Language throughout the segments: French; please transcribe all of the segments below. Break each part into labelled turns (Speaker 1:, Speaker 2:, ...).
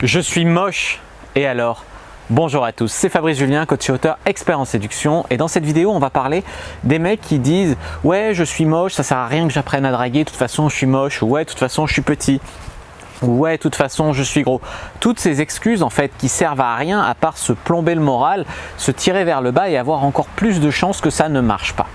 Speaker 1: Je suis moche, et alors? Bonjour à tous, c'est Fabrice Julien, coach et auteur expert en séduction, et dans cette vidéo on va parler des mecs qui disent « Ouais, je suis moche, ça sert à rien que j'apprenne à draguer, de toute façon je suis moche » ou « Ouais, de toute façon je suis petit » ou « Ouais, de toute façon je suis gros ». Toutes ces excuses en fait qui servent à rien à part se plomber le moral, se tirer vers le bas et avoir encore plus de chances que ça ne marche pas.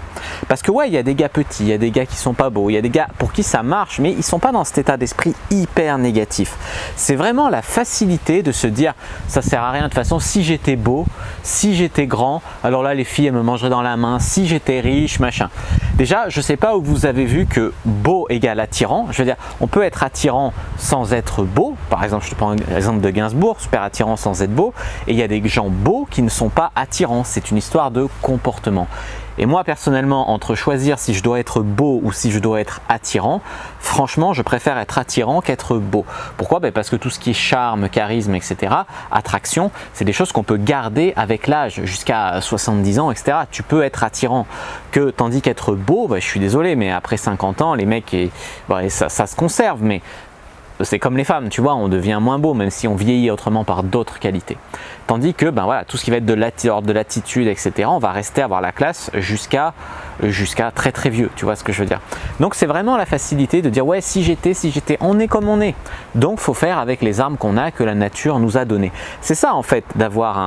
Speaker 1: Parce que ouais, il y a des gars petits, il y a des gars qui sont pas beaux, il y a des gars pour qui ça marche, mais ils sont pas dans cet état d'esprit hyper négatif. C'est vraiment la facilité de se dire ça sert à rien de toute façon, si j'étais beau, si j'étais grand, alors là les filles elles me mangeraient dans la main, si j'étais riche, machin. Déjà, je sais pas où vous avez vu que beau égale attirant. Je veux dire, on peut être attirant sans être beau. Par exemple, je te prends l'exemple de Gainsbourg, super attirant sans être beau. Et il y a des gens beaux qui ne sont pas attirants. C'est une histoire de comportement. Et moi personnellement, entre choisir si je dois être beau ou si je dois être attirant, franchement je préfère être attirant qu'être beau. Pourquoi? Parce que tout ce qui est charme, charisme, etc., attraction, c'est des choses qu'on peut garder avec l'âge, jusqu'à 70 ans, etc. Tu peux être attirant, tandis qu'être beau, je suis désolé, mais après 50 ans, les mecs, ça se conserve, mais c'est comme les femmes, tu vois, on devient moins beau même si on vieillit autrement par d'autres qualités. Tandis que voilà, tout ce qui va être de l'attitude, etc., on va rester avoir la classe jusqu'à très très vieux, tu vois ce que je veux dire. Donc c'est vraiment la facilité de dire ouais, si j'étais, on est comme on est. Donc faut faire avec les armes qu'on a, que la nature nous a données. C'est ça en fait d'avoir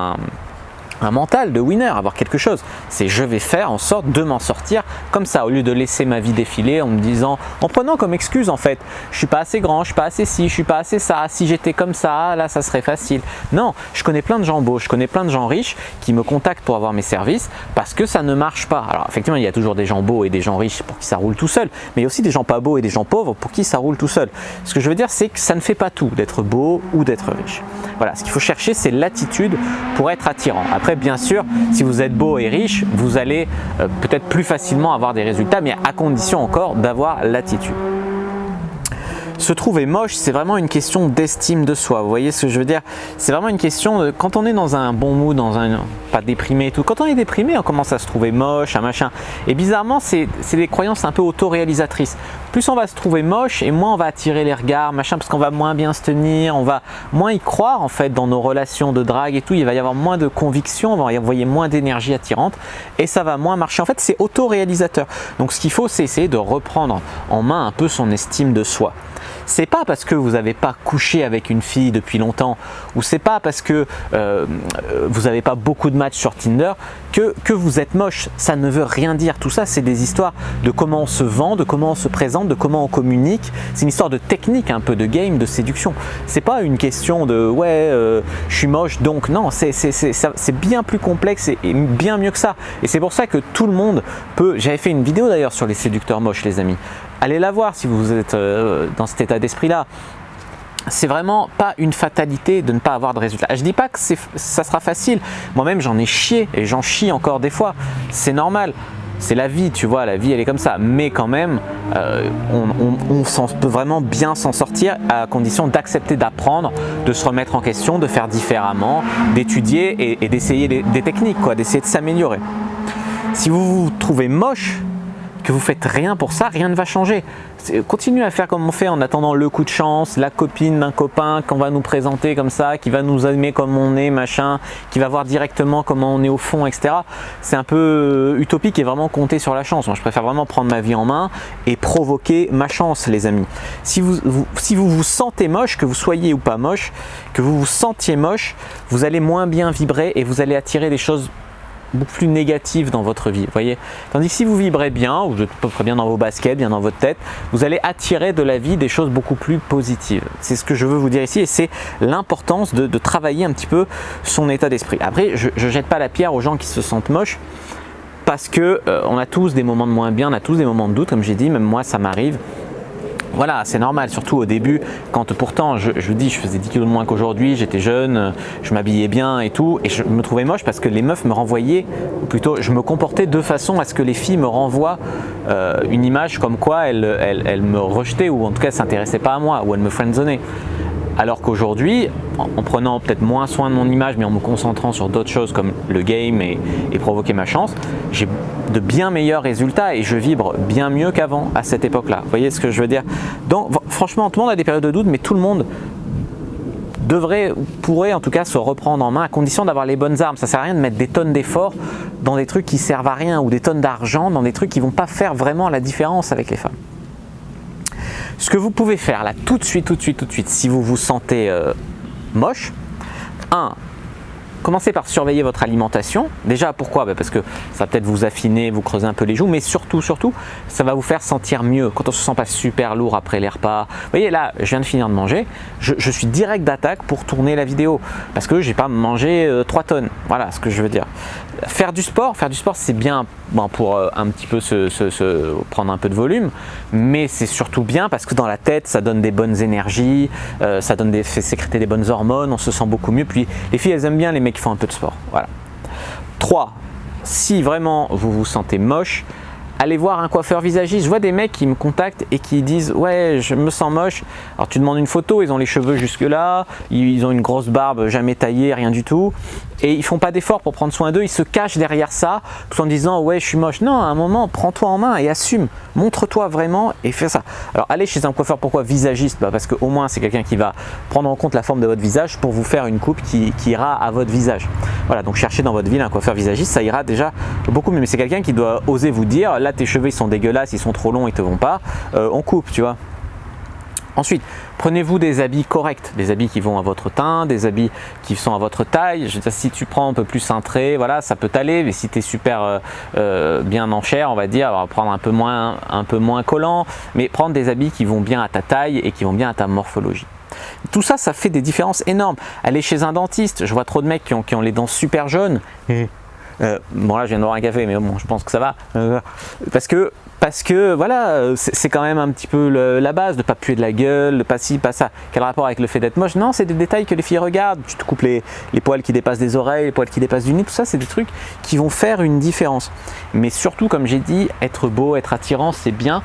Speaker 1: un mental de winner, avoir quelque chose. C'est je vais faire en sorte de m'en sortir comme ça, au lieu de laisser ma vie défiler en me disant, en prenant comme excuse en fait, je suis pas assez grand, je suis pas assez ci, je suis pas assez ça, si j'étais comme ça, là ça serait facile. Non, je connais plein de gens beaux, je connais plein de gens riches qui me contactent pour avoir mes services parce que ça ne marche pas. Alors effectivement, il y a toujours des gens beaux et des gens riches pour qui ça roule tout seul, mais il y a aussi des gens pas beaux et des gens pauvres pour qui ça roule tout seul. Ce que je veux dire, c'est que ça ne fait pas tout d'être beau ou d'être riche. Voilà, ce qu'il faut chercher, c'est l'attitude pour être attirant. Après, bien sûr, si vous êtes beau et riche, vous allez peut-être plus facilement avoir des résultats, mais à condition encore d'avoir l'attitude. Se trouver moche, c'est vraiment une question d'estime de soi. Vous voyez ce que je veux dire? C'est vraiment une question de quand on est dans un bon mood, pas déprimé et tout. Quand on est déprimé, on commence à se trouver moche, un machin. Et bizarrement, c'est des croyances un peu auto-réalisatrices. Plus on va se trouver moche et moins on va attirer les regards, machin, parce qu'on va moins bien se tenir, on va moins y croire en fait dans nos relations de drague et tout. Il va y avoir moins de conviction, on va y envoyer moins d'énergie attirante et ça va moins marcher. En fait, c'est auto-réalisateur. Donc, ce qu'il faut, c'est essayer de reprendre en main un peu son estime de soi. C'est pas parce que vous n'avez pas couché avec une fille depuis longtemps ou c'est pas parce que vous n'avez pas beaucoup de matchs sur Tinder que vous êtes moche. Ça ne veut rien dire. Tout ça, c'est des histoires de comment on se vend, de comment on se présente, de comment on communique. C'est une histoire de technique, un peu de game, de séduction. C'est pas une question de ouais, je suis moche donc non. C'est bien plus complexe et bien mieux que ça. Et c'est pour ça que tout le monde peut. J'avais fait une vidéo d'ailleurs sur les séducteurs moches, les amis. Allez la voir si vous êtes dans cet état d'esprit-là. C'est vraiment pas une fatalité de ne pas avoir de résultats. Je dis pas que ça sera facile. Moi-même, j'en ai chié et j'en chie encore des fois. C'est normal. C'est la vie, tu vois, la vie elle est comme ça. Mais quand même, on peut vraiment bien s'en sortir à condition d'accepter d'apprendre, de se remettre en question, de faire différemment, d'étudier et d'essayer des techniques, d'essayer de s'améliorer. Si vous vous trouvez moche, que vous faites rien pour ça, rien ne va changer. Continuez à faire comme on fait en attendant le coup de chance, la copine d'un copain qu'on va nous présenter comme ça, qui va nous aimer comme on est, machin, qui va voir directement comment on est au fond, etc. C'est un peu utopique et vraiment compter sur la chance. Moi, je préfère vraiment prendre ma vie en main et provoquer ma chance, les amis. Si vous vous sentez moche, que vous soyez ou pas moche, que vous vous sentiez moche, vous allez moins bien vibrer et vous allez attirer des choses beaucoup plus négative dans votre vie, vous voyez. Tandis que si vous vibrez bien, ou vous êtes à peu près bien dans vos baskets, bien dans votre tête, vous allez attirer de la vie des choses beaucoup plus positives. C'est ce que je veux vous dire ici et c'est l'importance de travailler un petit peu son état d'esprit. Après, je ne jette pas la pierre aux gens qui se sentent moches parce que on a tous des moments de moins bien, on a tous des moments de doute, comme j'ai dit, même moi ça m'arrive. Voilà, c'est normal, surtout au début, quand pourtant je faisais 10 kilos de moins qu'aujourd'hui, j'étais jeune, je m'habillais bien et tout, et je me trouvais moche parce que les meufs me renvoyaient, ou plutôt je me comportais de façon à ce que les filles me renvoient une image comme quoi elles me rejetaient, ou en tout cas ne s'intéressaient pas à moi, ou elles me friendzonaient. Alors qu'aujourd'hui, en prenant peut-être moins soin de mon image, mais en me concentrant sur d'autres choses comme le game et provoquer ma chance, j'ai de bien meilleurs résultats et je vibre bien mieux qu'avant à cette époque-là. Vous voyez ce que je veux dire? Donc franchement, tout le monde a des périodes de doute, mais tout le monde pourrait en tout cas se reprendre en main à condition d'avoir les bonnes armes. Ça sert à rien de mettre des tonnes d'efforts dans des trucs qui servent à rien ou des tonnes d'argent dans des trucs qui vont pas faire vraiment la différence avec les femmes. Ce que vous pouvez faire là tout de suite, si vous vous sentez moche, commencez par surveiller votre alimentation. Déjà, pourquoi? Parce que ça va peut-être vous affiner, vous creuser un peu les joues, mais surtout, ça va vous faire sentir mieux. Quand on se sent pas super lourd après les repas. Vous voyez, là, je viens de finir de manger. Je suis direct d'attaque pour tourner la vidéo parce que j'ai pas mangé 3 tonnes. Voilà ce que je veux dire. Faire du sport, c'est bien pour un petit peu prendre un peu de volume, mais c'est surtout bien parce que dans la tête, ça donne des bonnes énergies, ça fait sécréter des bonnes hormones, on se sent beaucoup mieux. Puis les filles, elles aiment bien les mecs qui font un peu de sport. Voilà. 3. Si vraiment vous vous sentez moche, allez voir un coiffeur visagiste. Je vois des mecs qui me contactent et qui disent ouais, je me sens moche. Alors tu demandes une photo, ils ont les cheveux jusque là, ils ont une grosse barbe jamais taillée, rien du tout, et ils font pas d'effort pour prendre soin d'eux. Ils se cachent derrière ça tout en disant ouais, je suis moche. Non, à un moment, prends-toi en main et assume, montre-toi vraiment et fais ça. Alors allez chez un coiffeur, pourquoi visagiste? Parce qu'au moins c'est quelqu'un qui va prendre en compte la forme de votre visage pour vous faire une coupe qui ira à votre visage. Voilà, donc cherchez dans votre ville un coiffeur visagiste, ça ira déjà beaucoup mieux. Mais c'est quelqu'un qui doit oser vous dire là, tes cheveux ils sont dégueulasses, ils sont trop longs, ils te vont pas, on coupe, tu vois. Ensuite, prenez-vous des habits corrects, des habits qui vont à votre teint, des habits qui sont à votre taille. Je veux dire, si tu prends un peu plus cintré, voilà, ça peut t'aller, mais si tu es super bien en chair, on va dire, on va prendre un peu moins collant, mais prendre des habits qui vont bien à ta taille et qui vont bien à ta morphologie. Tout ça, ça fait des différences énormes. Aller chez un dentiste, je vois trop de mecs qui ont les dents super jaunes. Bon là je viens de boire un café mais bon je pense que ça va parce que voilà c'est quand même un petit peu la base de pas puer de la gueule, de pas ci, pas ça. Quel rapport avec le fait d'être moche? Non, c'est des détails que les filles regardent. Tu te coupes les poils qui dépassent des oreilles, les poils qui dépassent du nez, tout ça c'est des trucs qui vont faire une différence. Mais surtout comme j'ai dit, être beau, être attirant c'est bien,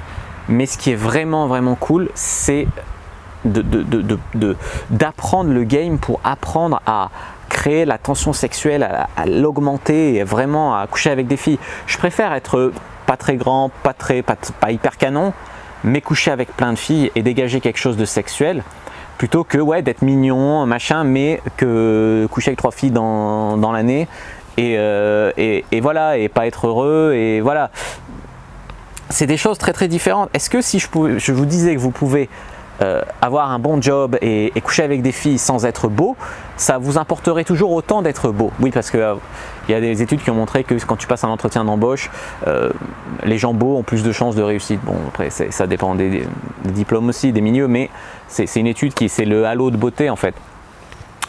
Speaker 1: mais ce qui est vraiment cool c'est d'apprendre le game pour apprendre à créer la tension sexuelle, à l'augmenter et vraiment à coucher avec des filles. Je préfère être pas très grand, pas hyper canon, mais coucher avec plein de filles et dégager quelque chose de sexuel plutôt que ouais, d'être mignon, machin, mais que coucher avec 3 filles dans l'année et voilà, et pas être heureux et voilà. C'est des choses très différentes. Est-ce que si je vous disais que vous pouvez avoir un bon job et coucher avec des filles sans être beau, ça vous importerait toujours autant d'être beau? Oui, parce que il y a des études qui ont montré que quand tu passes un entretien d'embauche, les gens beaux ont plus de chances de réussite. Bon, après ça dépend des diplômes aussi, des milieux, mais c'est une étude c'est le halo de beauté en fait.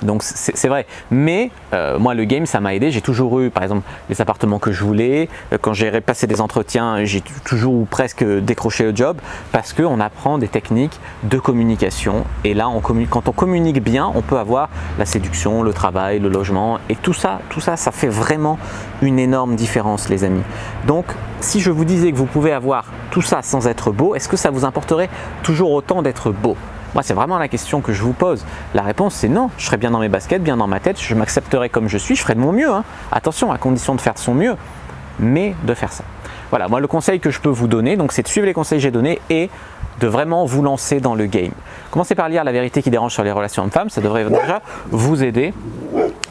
Speaker 1: Donc c'est vrai, mais moi le game ça m'a aidé, j'ai toujours eu par exemple les appartements que je voulais, quand j'ai passé des entretiens j'ai toujours ou presque décroché le job parce qu'on apprend des techniques de communication et là quand on communique bien on peut avoir la séduction, le travail, le logement et tout ça ça fait vraiment une énorme différence les amis. Donc si je vous disais que vous pouvez avoir tout ça sans être beau, est-ce que ça vous importerait toujours autant d'être beau? Moi, c'est vraiment la question que je vous pose. La réponse, c'est non. Je serais bien dans mes baskets, bien dans ma tête, je m'accepterais comme je suis, je ferais de mon mieux. Hein. Attention, à condition de faire de son mieux, mais de faire ça. Voilà, moi, le conseil que je peux vous donner, donc, c'est de suivre les conseils que j'ai donnés et de vraiment vous lancer dans le game. Commencez par lire La vérité qui dérange sur les relations hommes-femmes, ça devrait déjà vous aider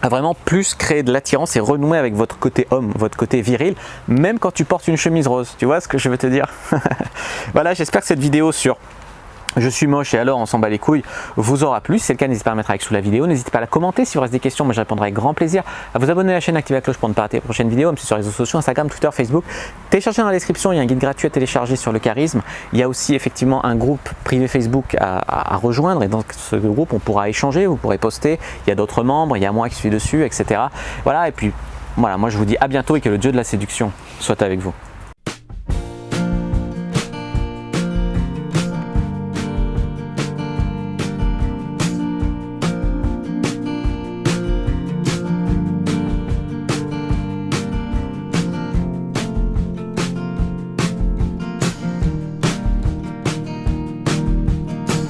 Speaker 1: à vraiment plus créer de l'attirance et renouer avec votre côté homme, votre côté viril, même quand tu portes une chemise rose. Tu vois ce que je veux te dire? Voilà, j'espère que cette vidéo sur je suis moche et alors on s'en bat les couilles vous aura plu. Si c'est le cas, n'hésitez pas à mettre un like sous la vidéo, n'hésitez pas à la commenter si vous reste des questions, moi je répondrai avec grand plaisir, à vous abonner à la chaîne, activer la cloche pour ne pas rater les prochaines vidéos, même si sur les réseaux sociaux, Instagram, Twitter, Facebook. Téléchargez dans la description, il y a un guide gratuit à télécharger sur le charisme, il y a aussi effectivement un groupe privé Facebook à rejoindre et dans ce groupe on pourra échanger, vous pourrez poster, il y a d'autres membres, il y a moi qui suis dessus, etc. Voilà, et puis voilà, moi je vous dis à bientôt et que le dieu de la séduction soit avec vous.